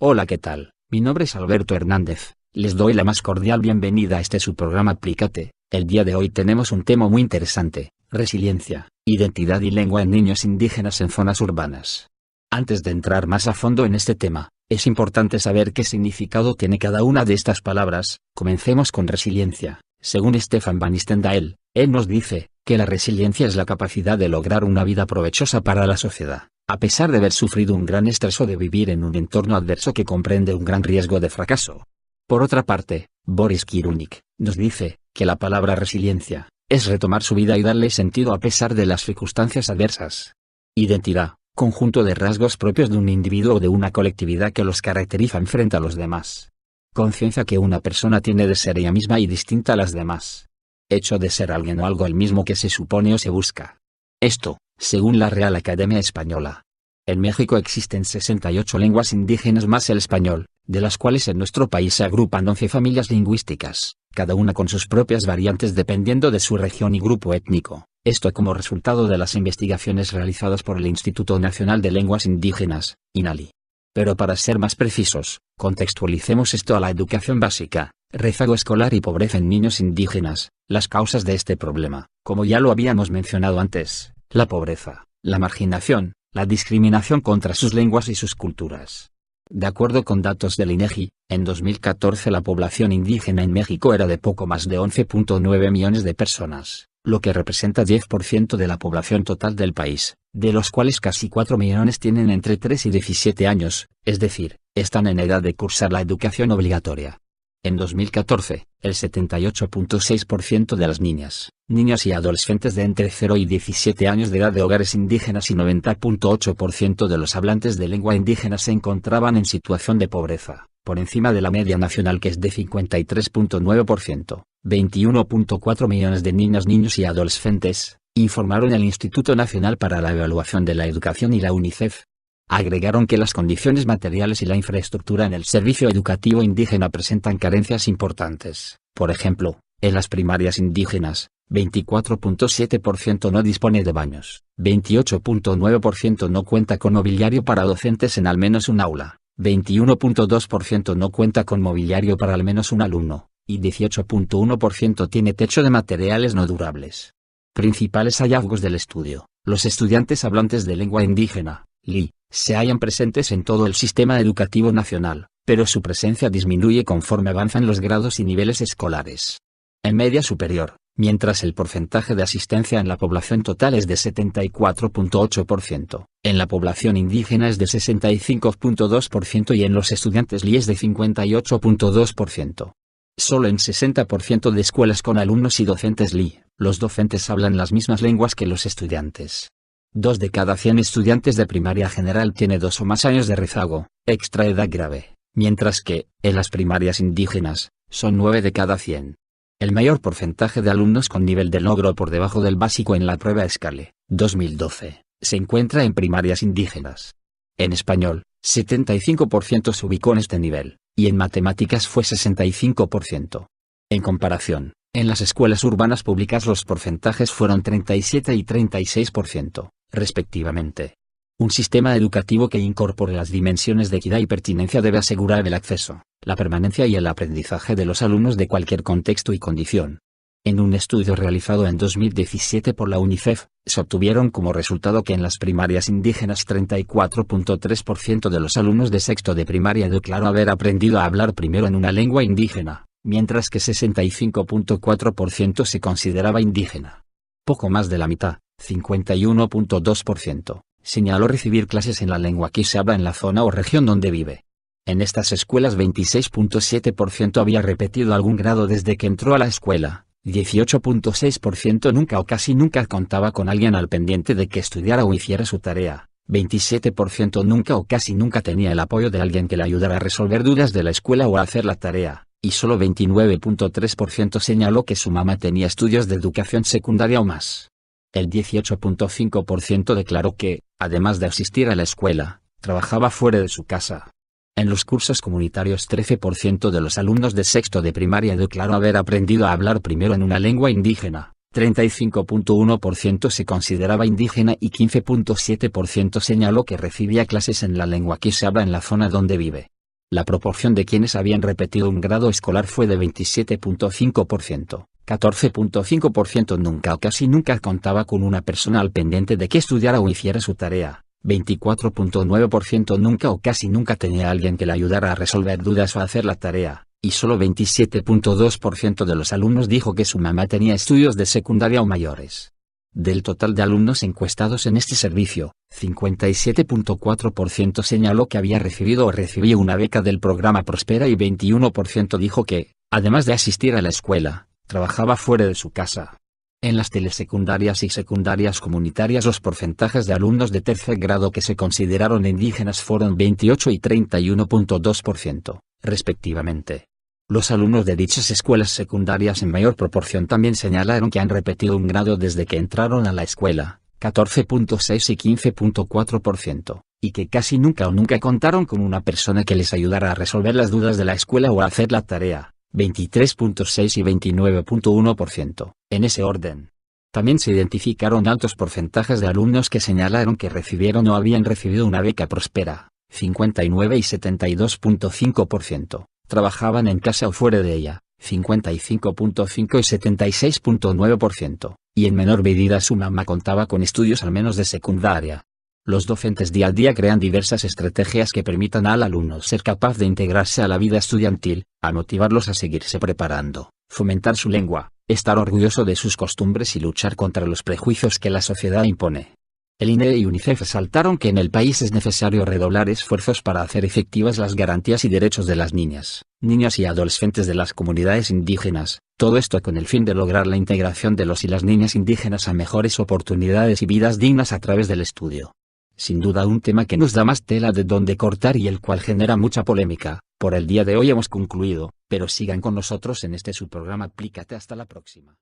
Hola, ¿qué tal? Mi nombre es Alberto Hernández. Les doy la más cordial bienvenida a su programa Aplícate. El día de hoy tenemos un tema muy interesante: resiliencia, identidad y lengua en niños indígenas en zonas urbanas. Antes de entrar más a fondo en este tema, es importante saber qué significado tiene cada una de estas palabras. Comencemos con resiliencia. Según Stefan van Stendal, él nos dice que la resiliencia es la capacidad de lograr una vida provechosa para la sociedad, a pesar de haber sufrido un gran estrés o de vivir en un entorno adverso que comprende un gran riesgo de fracaso. Por otra parte, Boris Cyrulnik nos dice que la palabra resiliencia es retomar su vida y darle sentido a pesar de las circunstancias adversas. Identidad: conjunto de rasgos propios de un individuo o de una colectividad que los caracterizan frente a los demás. Conciencia que una persona tiene de ser ella misma y distinta a las demás. Hecho de ser alguien o algo el mismo que se supone o se busca. Esto, según la Real Academia Española. En México existen 68 lenguas indígenas más el español, de las cuales en nuestro país se agrupan 11 familias lingüísticas, cada una con sus propias variantes dependiendo de su región y grupo étnico. Esto como resultado de las investigaciones realizadas por el Instituto Nacional de Lenguas Indígenas, INALI. Pero para ser más precisos, contextualicemos esto a la educación básica, rezago escolar y pobreza en niños indígenas. Las causas de este problema, como ya lo habíamos mencionado antes: la pobreza, la marginación, la discriminación contra sus lenguas y sus culturas. De acuerdo con datos del INEGI, en 2014 la población indígena en México era de poco más de 11.9 millones de personas, lo que representa 10% de la población total del país, de los cuales casi 4 millones tienen entre 3 y 17 años, es decir, están en edad de cursar la educación obligatoria. En 2014, el 78.6% de las niñas, niños y adolescentes de entre 0 y 17 años de edad de hogares indígenas y 90.8% de los hablantes de lengua indígena se encontraban en situación de pobreza, por encima de la media nacional que es de 53.9%. 21.4 millones de niñas, niños y adolescentes, informaron el Instituto Nacional para la Evaluación de la Educación y la UNICEF. Agregaron que las condiciones materiales y la infraestructura en el servicio educativo indígena presentan carencias importantes. Por ejemplo, en las primarias indígenas, 24.7% no dispone de baños, 28.9% no cuenta con mobiliario para docentes en al menos un aula, 21.2% no cuenta con mobiliario para al menos un alumno, y 18.1% tiene techo de materiales no durables. Principales hallazgos del estudio: los estudiantes hablantes de lengua indígena, LI, se hallan presentes en todo el sistema educativo nacional, pero su presencia disminuye conforme avanzan los grados y niveles escolares. En media superior, mientras el porcentaje de asistencia en la población total es de 74.8%, en la población indígena es de 65.2% y en los estudiantes LI es de 58.2%. Solo en 60% de escuelas con alumnos y docentes LI, los docentes hablan las mismas lenguas que los estudiantes. 2 de cada 100 estudiantes de primaria general tiene 2 o más años de rezago, extra edad grave, mientras que, en las primarias indígenas, son 9 de cada 100. El mayor porcentaje de alumnos con nivel de logro por debajo del básico en la prueba Scale, 2012, se encuentra en primarias indígenas. En español, 75% se ubicó en este nivel, y en matemáticas fue 65%. En comparación, en las escuelas urbanas públicas los porcentajes fueron 37 y 36%, respectivamente. Un sistema educativo que incorpore las dimensiones de equidad y pertinencia debe asegurar el acceso, la permanencia y el aprendizaje de los alumnos de cualquier contexto y condición. En un estudio realizado en 2017 por la UNICEF, se obtuvieron como resultado que en las primarias indígenas 34.3% de los alumnos de sexto de primaria declaró haber aprendido a hablar primero en una lengua indígena, mientras que 65.4% se consideraba indígena. Poco más de la mitad, 51.2%, señaló recibir clases en la lengua que se habla en la zona o región donde vive. En estas escuelas 26.7% había repetido algún grado desde que entró a la escuela, 18.6% nunca o casi nunca contaba con alguien al pendiente de que estudiara o hiciera su tarea, 27% nunca o casi nunca tenía el apoyo de alguien que le ayudara a resolver dudas de la escuela o a hacer la tarea, y solo 29.3% señaló que su mamá tenía estudios de educación secundaria o más. El 18.5% declaró que, además de asistir a la escuela, trabajaba fuera de su casa. En los cursos comunitarios 13% de los alumnos de sexto de primaria declaró haber aprendido a hablar primero en una lengua indígena, 35.1% se consideraba indígena y 15.7% señaló que recibía clases en la lengua que se habla en la zona donde vive. La proporción de quienes habían repetido un grado escolar fue de 27.5%, 14.5% nunca o casi nunca contaba con una persona al pendiente de que estudiara o hiciera su tarea, 24.9% nunca o casi nunca tenía a alguien que le ayudara a resolver dudas o a hacer la tarea, y solo 27.2% de los alumnos dijo que su mamá tenía estudios de secundaria o mayores. Del total de alumnos encuestados en este servicio, 57.4% señaló que había recibido o recibía una beca del programa Prospera y 21% dijo que, además de asistir a la escuela, trabajaba fuera de su casa. En las telesecundarias y secundarias comunitarias los porcentajes de alumnos de tercer grado que se consideraron indígenas fueron 28 y 31.2%, respectivamente. Los alumnos de dichas escuelas secundarias en mayor proporción también señalaron que han repetido un grado desde que entraron a la escuela, 14.6 y 15.4%, y que casi nunca o nunca contaron con una persona que les ayudara a resolver las dudas de la escuela o a hacer la tarea, 23.6 y 29.1%, en ese orden. También se identificaron altos porcentajes de alumnos que señalaron que recibieron o habían recibido una beca Prospera, 59 y 72.5%. Trabajaban en casa o fuera de ella, 55.5 y 76.9%, y en menor medida su mamá contaba con estudios al menos de secundaria. Los docentes día a día crean diversas estrategias que permitan al alumno ser capaz de integrarse a la vida estudiantil, a motivarlos a seguirse preparando, fomentar su lengua, estar orgulloso de sus costumbres y luchar contra los prejuicios que la sociedad impone. El INE y UNICEF resaltaron que en el país es necesario redoblar esfuerzos para hacer efectivas las garantías y derechos de las niñas, niños y adolescentes de las comunidades indígenas, todo esto con el fin de lograr la integración de los y las niñas indígenas a mejores oportunidades y vidas dignas a través del estudio. Sin duda un tema que nos da más tela de donde cortar y el cual genera mucha polémica. Por el día de hoy hemos concluido, pero sigan con nosotros en este su programa Aplícate. Hasta la próxima.